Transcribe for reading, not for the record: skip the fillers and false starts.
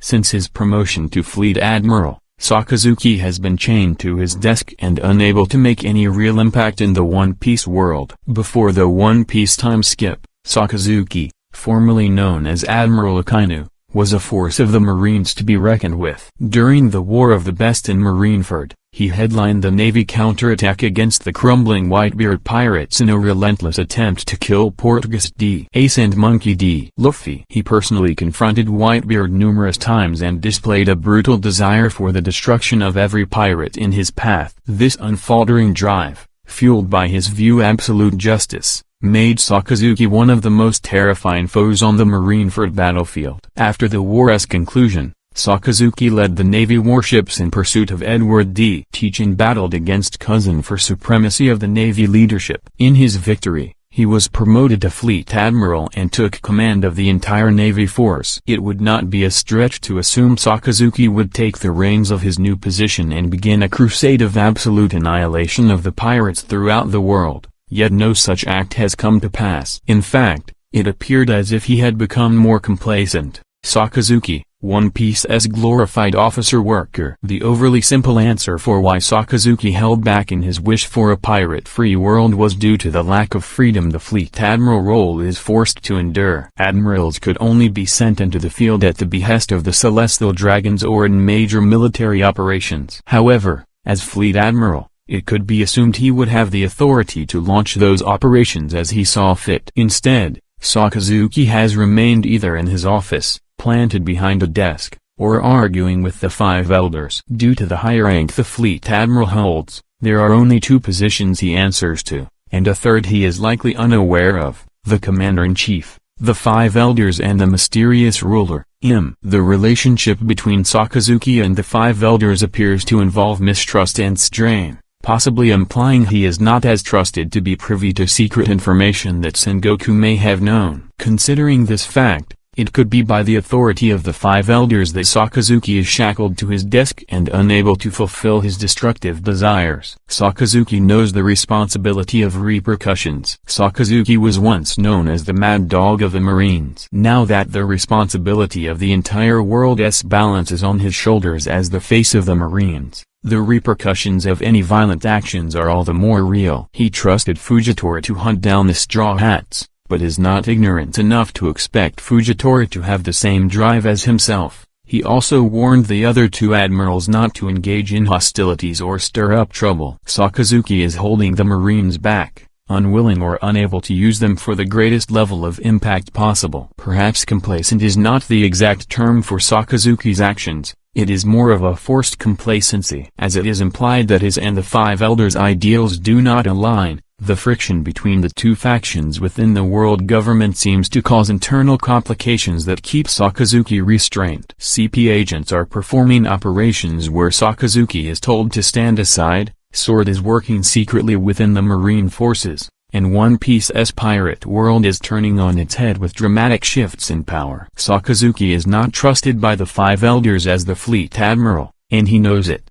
Since his promotion to Fleet Admiral, Sakazuki has been chained to his desk and unable to make any real impact in the One Piece world. Before the One Piece time skip, Sakazuki, formerly known as Admiral Akainu, was a force of the Marines to be reckoned with. During the War of the Best in Marineford, he headlined the Navy counterattack against the crumbling Whitebeard Pirates in a relentless attempt to kill Portgas D, Ace and Monkey D. Luffy. He personally confronted Whitebeard numerous times and displayed a brutal desire for the destruction of every pirate in his path. This unfaltering drive, fueled by his view absolute justice, made Sakazuki one of the most terrifying foes on the Marineford battlefield. After the war's conclusion, Sakazuki led the Navy warships in pursuit of Whitebeard D. Teach battled against Kuzan for supremacy of the Navy leadership. In his victory, he was promoted to Fleet Admiral and took command of the entire Navy force. It would not be a stretch to assume Sakazuki would take the reins of his new position and begin a crusade of absolute annihilation of the pirates throughout the world. Yet no such act has come to pass. In fact, it appeared as if he had become more complacent. Sakazuki, One Piece's glorified officer worker. The overly simple answer for why Sakazuki held back in his wish for a pirate-free world was due to the lack of freedom the Fleet Admiral role is forced to endure. Admirals could only be sent into the field at the behest of the Celestial Dragons or in major military operations. However, as Fleet Admiral, it could be assumed he would have the authority to launch those operations as he saw fit. Instead, Sakazuki has remained either in his office, planted behind a desk, or arguing with the Five Elders. Due to the high rank the Fleet Admiral holds, there are only two positions he answers to, and a third he is likely unaware of: the Commander-in-Chief, the Five Elders and the mysterious ruler, The relationship between Sakazuki and the Five Elders appears to involve mistrust and strain, possibly implying he is not as trusted to be privy to secret information that Sengoku may have known. Considering this fact, it could be by the authority of the Five Elders that Sakazuki is shackled to his desk and unable to fulfill his destructive desires. Sakazuki knows the responsibility of repercussions. Sakazuki was once known as the Mad Dog of the Marines. Now that the responsibility of the entire world's balance is on his shoulders as the face of the Marines, the repercussions of any violent actions are all the more real. He trusted Fujitora to hunt down the Straw Hats, but is not ignorant enough to expect Fujitora to have the same drive as himself. He also warned the other two admirals not to engage in hostilities or stir up trouble. Sakazuki is holding the Marines back, unwilling or unable to use them for the greatest level of impact possible. Perhaps complacent is not the exact term for Sakazuki's actions. It is more of a forced complacency. As it is implied that his and the Five Elders' ideals do not align, the friction between the two factions within the world government seems to cause internal complications that keep Sakazuki restrained. CP agents are performing operations where Sakazuki is told to stand aside, Sword is working secretly within the Marine forces, and One Piece's pirate world is turning on its head with dramatic shifts in power. Sakazuki is not trusted by the Five Elders as the Fleet Admiral, and he knows it.